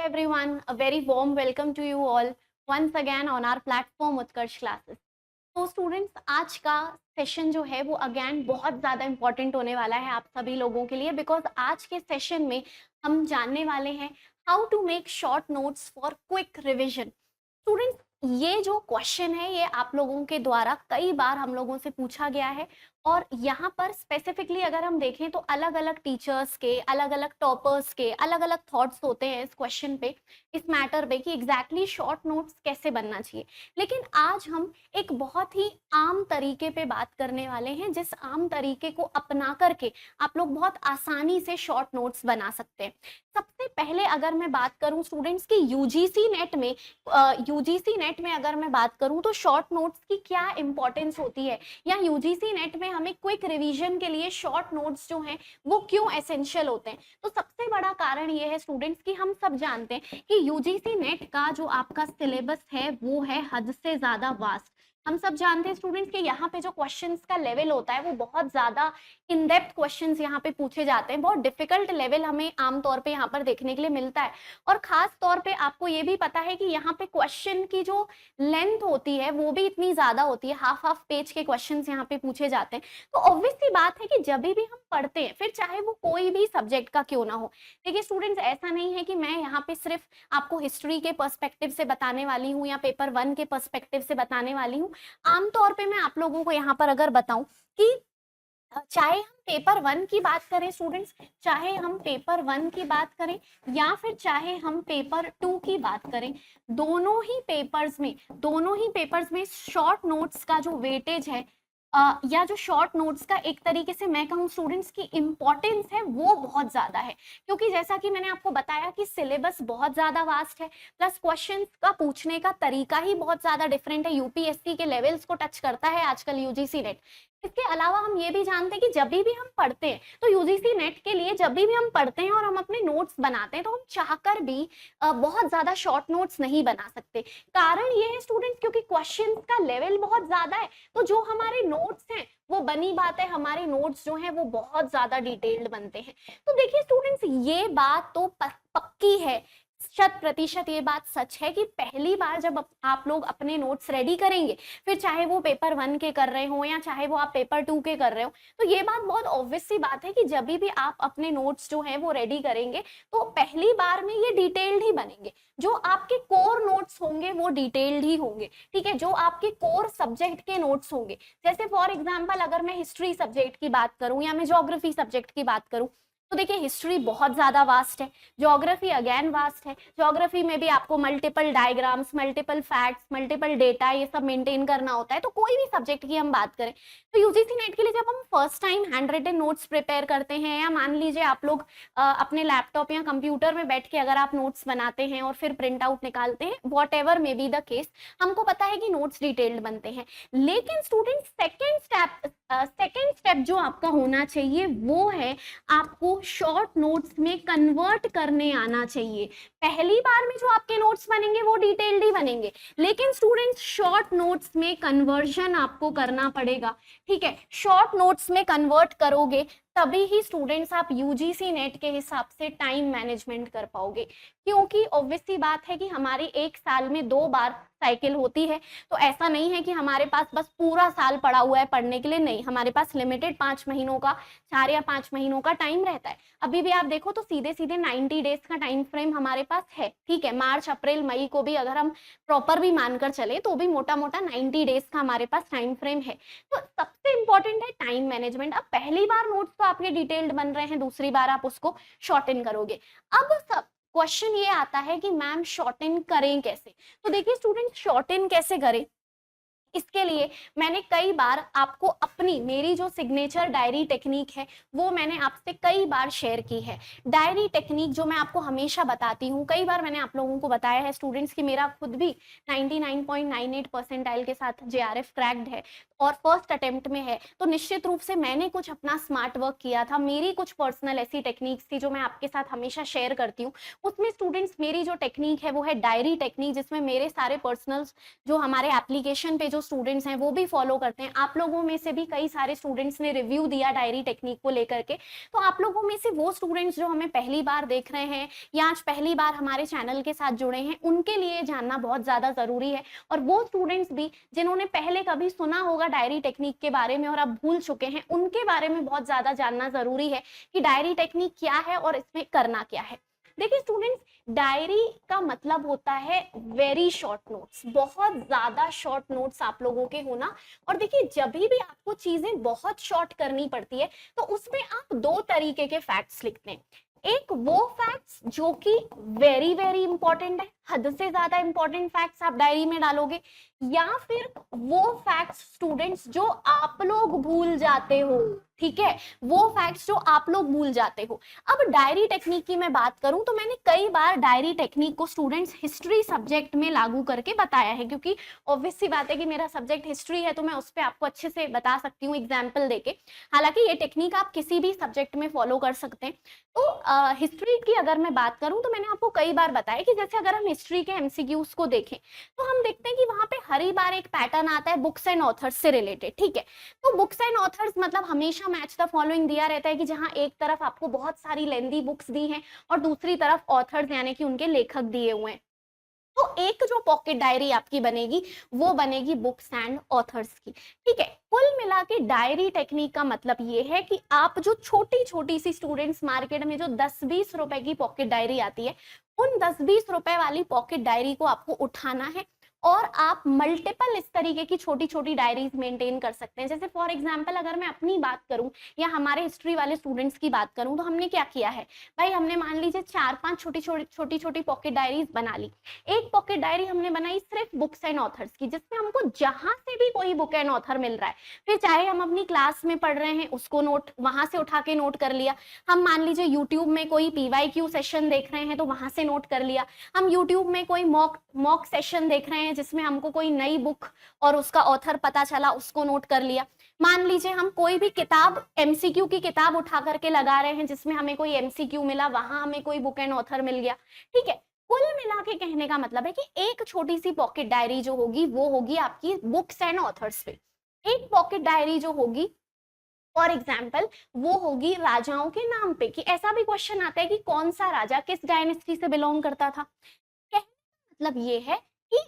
everyone, a very warm welcome to you all once again on our platform Utkarsh classes. तो students, आज का session जो है वो अगेन बहुत ज़्यादा इंपॉर्टेंट होने वाला है आप सभी लोगों के लिए, बिकॉज आज के सेशन में हम जानने वाले हैं how to make short notes for quick revision. Students, ये जो क्वेश्चन है ये आप लोगों के द्वारा कई बार हम लोगों से पूछा गया है और यहाँ पर स्पेसिफिकली अगर हम देखें तो अलग अलग टीचर्स के, अलग अलग टॉपर्स के अलग अलग थॉट्स होते हैं इस क्वेश्चन पे, इस मैटर पे कि एग्जैक्टली शॉर्ट नोट्स कैसे बनना चाहिए। लेकिन आज हम एक बहुत ही आम तरीके पे बात करने वाले हैं, जिस आम तरीके को अपना करके आप लोग बहुत आसानी से शॉर्ट नोट्स बना सकते हैं। सबसे पहले अगर मैं बात करूं स्टूडेंट्स की यूजीसी नेट में अगर मैं बात करूं तो शॉर्ट नोट्स की क्या इंपॉर्टेंस होती है, या यूजीसी नेट में हमें क्विक रिवीजन के लिए शॉर्ट नोट्स जो हैं वो क्यों एसेंशियल होते हैं। तो सबसे बड़ा कारण ये है स्टूडेंट्स कि हम सब जानते हैं कि यूजीसी नेट का जो आपका सिलेबस है वो है हद से ज्यादा वास्ट। हम सब जानते हैं स्टूडेंट्स कि यहाँ पे जो क्वेश्चंस का लेवल होता है वो बहुत ज्यादा इन डेप्थ क्वेश्चंस यहाँ पे पूछे जाते हैं, बहुत डिफिकल्ट लेवल हमें आमतौर पे यहाँ पर देखने के लिए मिलता है। और खास तौर पे आपको ये भी पता है कि यहाँ पे क्वेश्चन की जो लेंथ होती है वो भी इतनी ज्यादा होती है, हाफ पेज के क्वेश्चंस यहाँ पे पूछे जाते हैं। तो ऑब्वियस सी बात है कि जब भी हम पढ़ते हैं, फिर चाहे वो कोई भी सब्जेक्ट का क्यों ना हो। देखिए स्टूडेंट्स, ऐसा नहीं है कि मैं यहाँ पे सिर्फ आपको हिस्ट्री के पर्सपेक्टिव से बताने वाली हूँ या पेपर 1 के पर्सपेक्टिव से बताने वाली हूँ। आमतौर पे मैं आप लोगों को यहाँ पर अगर बताऊं कि चाहे हम पेपर 1 की बात करें स्टूडेंट्स, चाहे हम पेपर 1 की बात करें या फिर चाहे हम पेपर 2 की बात करें, दोनों ही पेपर्स में शॉर्ट नोट्स का जो वेटेज है या जो शॉर्ट नोट्स का एक तरीके से मैं कहूँ स्टूडेंट्स की इम्पोर्टेंस है वो बहुत ज्यादा है। क्योंकि जैसा कि मैंने आपको बताया कि सिलेबस बहुत ज्यादा वास्ट है, प्लस क्वेश्चंस का पूछने का तरीका ही बहुत ज्यादा डिफरेंट है, यूपीएससी के लेवल्स को टच करता है आजकल यूजीसी नेट। इसके अलावा हम ये भी जानते हैं कि जब भी हम पढ़ते हैं तो यूजीसी नेट के लिए जब भी हम पढ़ते हैं और हम अपने नोट्स बनाते हैं तो हम चाहकर भी बहुत ज्यादा शॉर्ट नोट्स नहीं बना सकते। कारण ये है स्टूडेंट्स क्योंकि क्वेश्चंस का लेवल बहुत ज्यादा है, तो जो हमारे नोट्स हैं वो बनी बात है, हमारे नोट्स जो हैं वो बहुत ज्यादा डिटेल्ड बनते हैं। तो देखिए स्टूडेंट्स, ये बात तो पक्की है, 100% ये बात सच है कि पहली बार जब आप लोग अपने नोट्स रेडी करेंगे, फिर चाहे वो पेपर 1 के कर रहे हो या चाहे वो आप पेपर 2 के कर रहे हो, तो ये बात बहुत ऑब्वियस सी बात है कि जब भी आप अपने नोट्स जो हैं वो रेडी करेंगे तो पहली बार में ये डिटेल्ड ही बनेंगे। जो आपके कोर नोट्स होंगे वो डिटेल्ड ही होंगे, ठीक है। जो आपके कोर सब्जेक्ट के नोट्स होंगे, जैसे फॉर एग्जाम्पल अगर मैं हिस्ट्री सब्जेक्ट की बात करूं या मैं ज्योग्राफी सब्जेक्ट की बात करूं, तो देखिए हिस्ट्री बहुत ज्यादा वास्ट है, ज्योग्राफी अगेन वास्ट है। ज्योग्राफी में भी आपको multiple diagrams, multiple facts, multiple data ये सब मेंटेन करना होता है। तो कोई भी सब्जेक्ट की हम बात करें तो यूजीसी नेट के लिए जब हम first time hand written notes prepare करते हैं, या मान लीजिए आप लोग अपने लैपटॉप या कंप्यूटर में बैठ के अगर आप नोट्स बनाते हैं और फिर प्रिंट आउट निकालते हैं, what ever may be the case, हमको पता है कि नोट्स डिटेल्ड बनते हैं। लेकिन स्टूडेंट सेकेंड स्टेप जो आपका होना चाहिए वो है आपको शॉर्ट नोट्स में कन्वर्ट करने आना चाहिए। पहली बार में जो आपके नोट्स बनेंगे वो डिटेल्ड ही बनेंगे, लेकिन स्टूडेंट्स शॉर्ट नोट्स में कन्वर्जन आपको करना पड़ेगा, ठीक है। शॉर्ट नोट्स में कन्वर्ट करोगे तभी ही स्टूडेंट्स आप यूजीसी नेट के हिसाब से टाइम मैनेजमेंट कर पाओगे। क्योंकि ऑब्वियसली बात है कि हमारी एक साल में 2 बार साइकिल होती है, तो ऐसा नहीं है कि हमारे पास बस पूरा साल पड़ा हुआ है पढ़ने के लिए, नहीं, हमारे पास लिमिटेड 5 महीनों का, 4 या 5 महीनों का टाइम रहता है। अभी भी आप देखो तो सीधे 90 डेज का टाइम फ्रेम हमारे पास है, ठीक है। मार्च अप्रैल मई को भी अगर हम प्रॉपर भी मानकर चले तो भी मोटा मोटा 90 डेज का हमारे पास टाइम फ्रेम है। तो सबसे इंपॉर्टेंट है टाइम मैनेजमेंट। अब पहली बार नोट्स तो आपके डिटेल्ड बन रहे हैं, दूसरी बार आप उसको शॉर्टन करोगे। अब सब क्वेश्चन ये आता है कि मैम शॉर्टन करें कैसे। तो देखिए स्टूडेंट, शॉर्टन कैसे करें, इसके लिए मैंने कई बार आपको अपनी, मेरी जो सिग्नेचर डायरी टेक्निक है वो मैंने आपसे कई बार शेयर की है। डायरी टेक्निक जो मैं आपको हमेशा बताती हूँ, कई बार मैंने आप लोगों को बताया है स्टूडेंट्स कि मेरा खुद भी 99.98 परसेंटाइल के साथ जेआरएफ क्रैक्ड है और फर्स्ट अटेम्प्ट में है। तो निश्चित रूप से मैंने कुछ अपना स्मार्ट वर्क किया था, मेरी कुछ पर्सनल ऐसी टेक्निक्स थी जो मैं आपके साथ हमेशा शेयर करती हूँ। उसमें स्टूडेंट्स मेरी जो टेक्निक है वो है डायरी टेक्निक, जिसमें मेरे सारे पर्सनल जो हमारे एप्लीकेशन पे जो स्टूडेंट्स हैं वो भी फॉलो करते हैं। आप लोगों में से भी कई सारे स्टूडेंट्स ने रिव्यू दिया डायरी टेक्निक को लेकर के। तो आप लोगों में से वो स्टूडेंट्स जो हमें पहली बार देख रहे हैं या आज पहली बार हमारे चैनल के साथ जुड़े हैं, उनके लिए जानना बहुत ज़्यादा ज़रूरी है। और वो स्टूडेंट्स भी जिन्होंने पहले कभी सुना होगा डायरी टेक्निक के बारे में और अब भूल चुके हैं, उनके बारे में बहुत ज़्यादा जानना ज़रूरी है कि डायरी टेक्निक क्या है और इसमें करना क्या है। देखिए स्टूडेंट्स, डायरी का मतलब होता है वेरी शॉर्ट नोट्स, बहुत ज्यादा शॉर्ट नोट्स आप लोगों के होना। और देखिए जब भी आपको चीजें बहुत शॉर्ट करनी पड़ती है तो उसमें आप दो तरीके के फैक्ट्स लिखते हैं। एक वो फैक्ट्स जो कि वेरी वेरी इंपॉर्टेंट है, हद से ज्यादा इंपॉर्टेंट फैक्ट्स आप डायरी में डालोगे, या फिर वो फैक्ट्स स्टूडेंट्स जो आप लोग भूल जाते हो, ठीक है, वो फैक्ट्स जो आप लोग भूल जाते हो। अब डायरी टेक्निक की मैं बात करूं तो मैंने कई बार डायरी टेक्निक को स्टूडेंट्स हिस्ट्री सब्जेक्ट में लागू करके बताया है, क्योंकि ऑब्वियस सी बात है कि मेरा सब्जेक्ट हिस्ट्री है तो मैं उस पर आपको अच्छे से बता सकती हूँ एग्जाम्पल देके। हालांकि ये टेक्निक आप किसी भी सब्जेक्ट में फॉलो कर सकते हैं। तो हिस्ट्री की अगर मैं बात करूं तो मैंने आपको कई बार बताया कि जैसे अगर हम हिस्ट्री के एमसीक्यूज को देखें तो हम देखते हैं कि वहां पे हर बार एक पैटर्न आता है बुक्स एंड ऑथर्स से रिलेटेड, ठीक है। तो बुक्स एंड ऑथर्स मतलब हमेशा मैच द फॉलोइंग दिया रहता है कि जहां एक तरफ आपको बहुत सारी लेंदी बुक्स दी हैं और दूसरी तरफ ऑथर्स यानी कि उनके लेखक दिए हुए हैं। तो एक जो पॉकेट डायरी आपकी बनेगी वो बनेगी बुक्स एंड ऑथर्स की, ठीक है। कुल मिला के डायरी टेक्निक का मतलब ये है कि आप जो छोटी छोटी सी स्टूडेंट्स मार्केट में जो 10-20 रुपए की पॉकेट डायरी आती है, उन 10-20 रुपए वाली पॉकेट डायरी को आपको उठाना है और आप मल्टीपल इस तरीके की छोटी छोटी डायरीज मेंटेन कर सकते हैं। जैसे फॉर एग्जांपल अगर मैं अपनी बात करूं या हमारे हिस्ट्री वाले स्टूडेंट्स की बात करूं तो हमने क्या किया है भाई, हमने मान लीजिए 4-5 छोटी छोटी पॉकेट डायरीज बना ली। एक पॉकेट डायरी हमने बनाई सिर्फ बुक्स एंड ऑथर्स की, जिसमें हमको जहां से भी कोई बुक एंड ऑथर मिल रहा है, फिर चाहे हम अपनी क्लास में पढ़ रहे हैं उसको नोट वहां से उठा के नोट कर लिया, हम मान लीजिए यूट्यूब में कोई PYQ सेशन देख रहे हैं तो वहां से नोट कर लिया, हम यूट्यूब में कोई मॉक सेशन देख रहे हैं जिसमें हमको कोई नई बुक और उसका ऑथर पता चला, उसको नोट कर लिया। मान लीजिए हम कोई भी किताब MCQ की किताब उठा करके लगा रहे हैं जिसमें हमें कोई MCQ मिला, वहां हमें कोई बुक एंड ऑथर मिल गया, ठीक है। कुल मिला के कहने का मतलब है कि एक छोटी सी पॉकेट डायरी जो होगी वो होगी आपकी बुक्स एंड ऑथर्स पे। एक पॉकेट डायरी जो होगी फॉर एग्जाम्पल वो होगी राजाओं के नाम पे, कि ऐसा भी क्वेश्चन आता है कि कौन सा राजा किस डायनेस्टी से बिलोंग करता था। कहने का मतलब ये है कि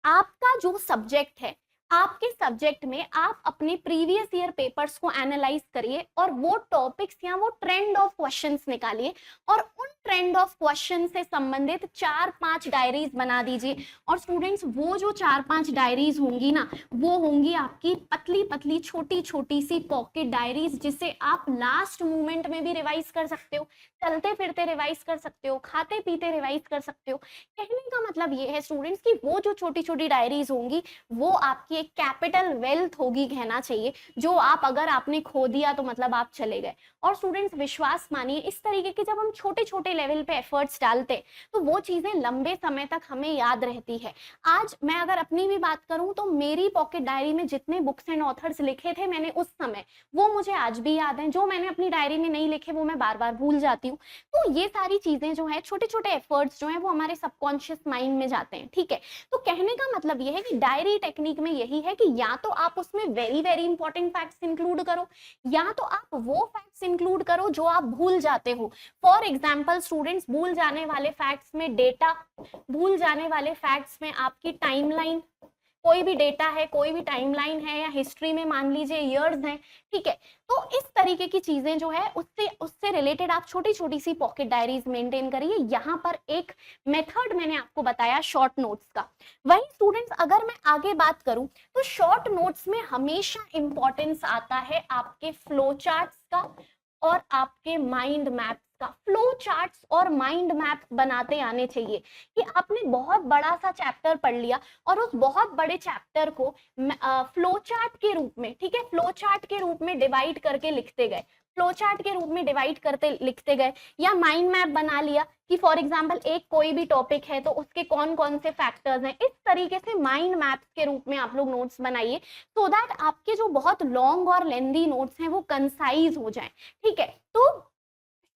आपका जो सब्जेक्ट है, आपके सब्जेक्ट में आप अपने प्रीवियस ईयर पेपर्स को एनालाइज करिए और वो टॉपिक्स या वो ट्रेंड ऑफ क्वेश्चंस निकालिए और उन ट्रेंड ऑफ क्वेश्चन से संबंधित 4-5 डायरीज बना दीजिए। और स्टूडेंट्स वो जो 4-5 डायरीज होंगी ना, वो होंगी आपकी पतली पतली छोटी छोटी सी पॉकेट डायरीज, जिसे आप लास्ट मोमेंट में भी रिवाइज कर सकते हो, चलते फिरते रिवाइज कर सकते हो, खाते पीते रिवाइज कर सकते हो। कहने का मतलब ये है स्टूडेंट्स कि वो जो छोटी छोटी डायरीज होंगी वो आपकी एक कैपिटल वेल्थ होगी कहना चाहिए, जो आप अगर आपने खो दिया तो मतलब आप चले गए। और स्टूडेंट्स विश्वास मानिए, इस तरीके के जब हम छोटे छोटे लेवल पे एफर्ट्स डालते तो वो चीजें लंबे समय तक हमें याद रहती है। आज मैं अगर अपनी भी बात करूं तो मेरी पॉकेट डायरी में जितने बुक्स एंड ऑथर्स लिखे थे मैंने उस समय, वो मुझे आज भी याद हैं। जो मैंने अपनी डायरी में नहीं लिखे वो मैं बार बार भूल जाती हूँ। तो ये सारी चीजें जो है, छोटे छोटे एफर्ट्स जो है वो हमारे सबकॉन्शियस माइंड में जाते हैं, ठीक है। तो कहने का मतलब ये है कि डायरी टेक्निक में यही है कि या तो आप उसमें very very important facts include करो, या तो आप वो फैक्ट्स इंक्लूड करो जो आप भूल जाते हो। फॉर एग्जांपल स्टूडेंट्स, भूल जाने वाले फैक्ट्स में डेटा, भूल जाने वाले फैक्ट्स में आपकी टाइमलाइन, कोई भी डेटा है, कोई भी टाइमलाइन है, या हिस्ट्री में मान लीजिए ईयर्स हैं, ठीक है। तो इस तरीके की चीजें जो है उससे रिलेटेड आप छोटी छोटी सी पॉकेट डायरीज मेंटेन करिए। यहाँ पर एक मेथड मैंने आपको बताया शॉर्ट नोट्स का। वही स्टूडेंट्स अगर मैं आगे बात करूं तो शॉर्ट नोट्स में हमेशा इंपॉर्टेंस आता है आपके फ्लो चार्ट्स का और आपके माइंड मैप्स का। फ्लो चार्ट्स और माइंड मैप बनाते आने चाहिए कि आपने बहुत बड़ा सा चैप्टर पढ़ लिया और उस बहुत बड़े चैप्टर को फ्लो चार्ट के रूप में, ठीक है, फ्लो चार्ट के रूप में डिवाइड करके लिखते गए, फ्लो चार्ट के रूप में डिवाइड करते लिखते गए, या माइंड मैप बना लिया कि फॉर एग्जांपल एक कोई भी टॉपिक है तो उसके कौन कौन से फैक्टर्स हैं। इस तरीके से माइंड मैप्स के रूप में आप लोग नोट्स बनाइए, सो दैट आपके जो बहुत लॉन्ग और लेंदी नोट्स हैं वो कंसाइज हो जाएं, ठीक है। तो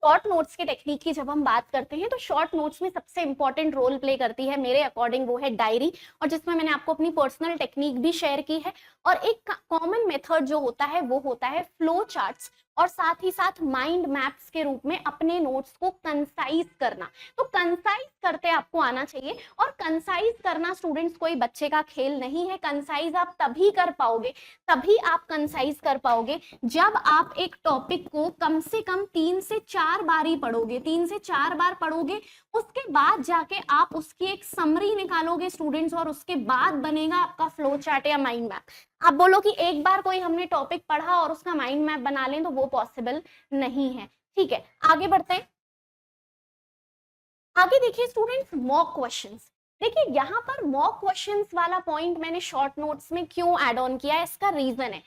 शॉर्ट नोट्स के टेक्निक की जब हम बात करते हैं तो शॉर्ट नोट्स में सबसे इंपॉर्टेंट रोल प्ले करती है मेरे अकॉर्डिंग वो है डायरी, और जिसमें मैंने आपको अपनी पर्सनल टेक्निक भी शेयर की है। और एक कॉमन मेथड जो होता है वो होता है फ्लो चार्ट्स, और साथ ही साथ माइंड मैप्स के रूप में अपने नोट्स को कंसाइज करना। तो कंसाइज करते आपको आना चाहिए, और कंसाइज करना स्टूडेंट्स कोई बच्चे का खेल नहीं है। कंसाइज आप तभी कर पाओगे, तभी आप कंसाइज कर पाओगे जब आप एक टॉपिक को कम से कम 3 से 4 बार ही पढ़ोगे। 3 से 4 बार पढ़ोगे, उसके बाद जाके आप उसकी एक समरी निकालोगे स्टूडेंट्स, और उसके बाद बनेगा आपका फ्लो चार्ट या माइंड मैप। आप बोलो कि एक बार कोई हमने टॉपिक पढ़ा और उसका माइंड मैप बना लें, तो वो पॉसिबल नहीं है। ठीक है, आगे बढ़ते हैं। आगे देखिए स्टूडेंट्स, मॉक क्वेश्चंस। देखिए यहाँ पर मॉक क्वेश्चंस वाला पॉइंट मैंने शॉर्ट नोट्स में क्यों ऐड ऑन किया है, इसका रीजन है,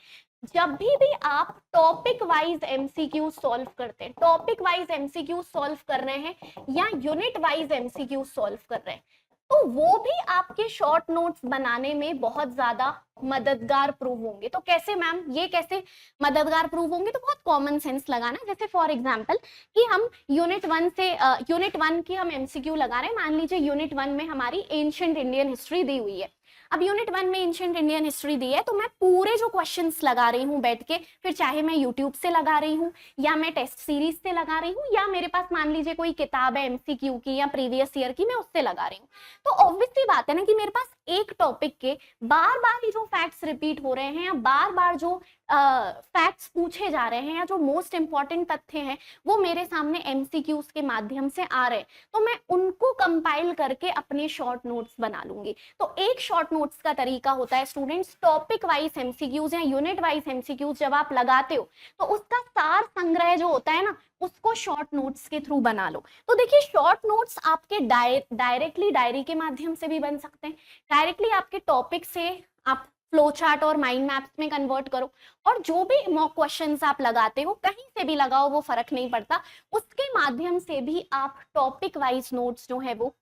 जब भी आप टॉपिक वाइज एमसीक्यू सॉल्व करते हैं, टॉपिक वाइज एमसीक्यू सॉल्व कर रहे हैं या यूनिट वाइज एमसीक्यू सॉल्व कर रहे हैं, तो वो भी आपके शॉर्ट नोट्स बनाने में बहुत ज्यादा मददगार प्रूव होंगे। तो कैसे मैम, ये कैसे मददगार प्रूव होंगे? तो बहुत कॉमन सेंस लगाना। जैसे फॉर एग्जांपल कि हम यूनिट वन की हम एमसीक्यू लगा रहे हैं। मान लीजिए यूनिट वन में हमारी एंशिएंट इंडियन हिस्ट्री दी हुई है। अब यूनिट वन में एंशिएंट इंडियन हिस्ट्री दी है, तो मैं पूरे जो क्वेश्चंस लगा रही हूँ बैठ के, फिर चाहे मैं यूट्यूब से लगा रही हूँ या मैं टेस्ट सीरीज से लगा रही हूँ, या मेरे पास मान लीजिए कोई किताब है एमसीक्यू की या प्रीवियस ईयर की, मैं उससे लगा रही हूँ, तो ऑब्वियसली बात है ना कि मेरे पास एक टॉपिक के बार बार ही जो फैक्ट्स रिपीट हो रहे हैं, या बार बार जो फैक्ट्स पूछे जा रहे हैं, या जो मोस्ट इंपॉर्टेंट तथ्य हैं वो मेरे सामने एमसीक्यूज के माध्यम से आ रहे हैं, तो मैं उनको कंपाइल करके अपने शॉर्ट नोट्स बना लूंगी। तो एक शॉर्ट नोट्स का तरीका होता है स्टूडेंट्स, टॉपिक वाइज एमसीक्यूज या यूनिट वाइज एमसीक्यूज जब आप लगाते हो, तो उसका सार संग्रह जो होता है ना, उसको शॉर्ट नोट्स के थ्रू बना लो। तो देखिए शॉर्ट नोट्स आपके डायरेक्टली डायरी के माध्यम से भी बन सकते हैं, डायरेक्टली आपके टॉपिक से आप फ्लो चार्ट और माइंड मैप्स में कन्वर्ट करो, और जो भी मॉक क्वेश्चंस आप लगाते हो कहीं से भी लगाओ, वो फर्क नहीं पड़ता, उसके माध्यम से भी आप टॉपिक वाइज नोट्स जो है वो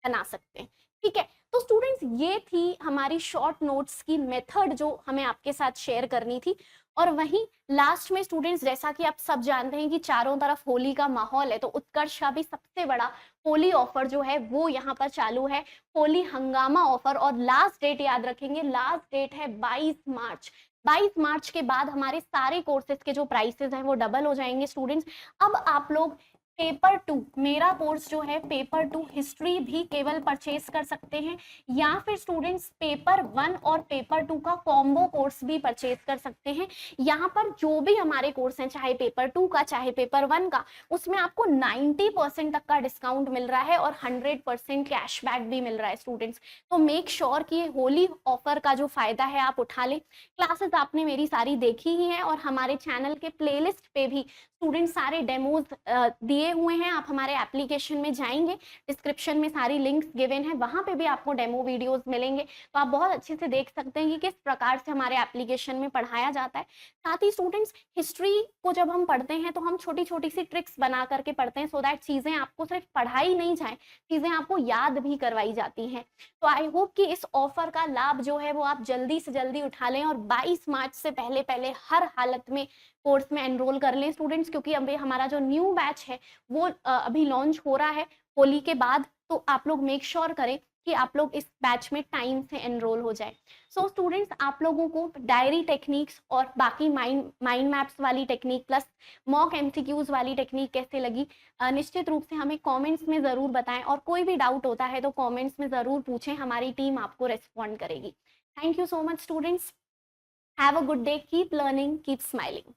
बना सकते हैं। ठीक है, तो स्टूडेंट्स ये थी हमारी शॉर्ट नोट्स की मेथड जो हमें आपके साथ शेयर करनी थी। और वहीं लास्ट में स्टूडेंट्स, जैसा कि आप सब जानते हैं कि चारों तरफ होली का माहौल है, तो उत्कर्ष का भी सबसे बड़ा होली ऑफर जो है वो यहाँ पर चालू है, होली हंगामा ऑफर। और लास्ट डेट याद रखेंगे, लास्ट डेट है 22 मार्च। 22 मार्च के बाद हमारे सारे कोर्सेज के जो प्राइसेस हैं वो डबल हो जाएंगे स्टूडेंट्स। अब आप लोग पेपर 2, मेरा कोर्स जो है पेपर 2 हिस्ट्री भी केवल परचेज कर सकते हैं, या फिर स्टूडेंट्स पेपर 1 और पेपर 2 का कॉम्बो कोर्स भी परचेज कर सकते हैं। यहाँ पर जो भी हमारे कोर्स हैं, चाहे पेपर 2 का चाहे पेपर 1 का, उसमें आपको 90% तक का डिस्काउंट मिल रहा है और 100% कैशबैक भी मिल रहा है स्टूडेंट्स। तो मेक श्योर कि होली ऑफर का जो फायदा है आप उठा लें। क्लासेस आपने मेरी सारी देखी ही है, और हमारे चैनल के प्लेलिस्ट पे भी स्टूडेंट सारे डेमोज दिए हुए हैं। आप हमारे एप्लीकेशन में जाएंगे, डिस्क्रिप्शन में सारी लिंक्स गिवन है, वहां पे भी आपको डेमो वीडियोस मिलेंगे, तो आप बहुत अच्छे से देख सकते हैं कि किस प्रकार से हमारे एप्लीकेशन में पढ़ाया जाता है। साथ ही स्टूडेंट्स, हिस्ट्री को जब हम पढ़ते हैं तो हम छोटी छोटी सी ट्रिक्स बना करके पढ़ते हैं, सो दैट चीजें आपको सिर्फ पढ़ाई नहीं जाए, चीजें आपको याद भी करवाई जाती हैं। तो आई होप कि इस ऑफर का लाभ जो है वो आप जल्दी से जल्दी उठा लें, और 22 मार्च से पहले पहले हर हालत में कोर्स में एनरोल कर लें स्टूडेंट्स, क्योंकि अभी हमारा जो न्यू बैच है वो अभी लॉन्च हो रहा है होली के बाद। तो आप लोग मेक श्योर करें कि आप लोग इस बैच में टाइम से एनरोल हो जाए। सो स्टूडेंट्स, आप लोगों को डायरी टेक्निक्स और बाकी माइंड मैप्स वाली टेक्निक प्लस मॉक एमसीक्यूज वाली टेक्निक कैसे लगी, निश्चित रूप से हमें कमेंट्स में ज़रूर बताएं, और कोई भी डाउट होता है तो कमेंट्स में ज़रूर पूछें, हमारी टीम आपको रेस्पॉन्ड करेगी। Thank you so much students, have a good day, keep learning, keep smiling.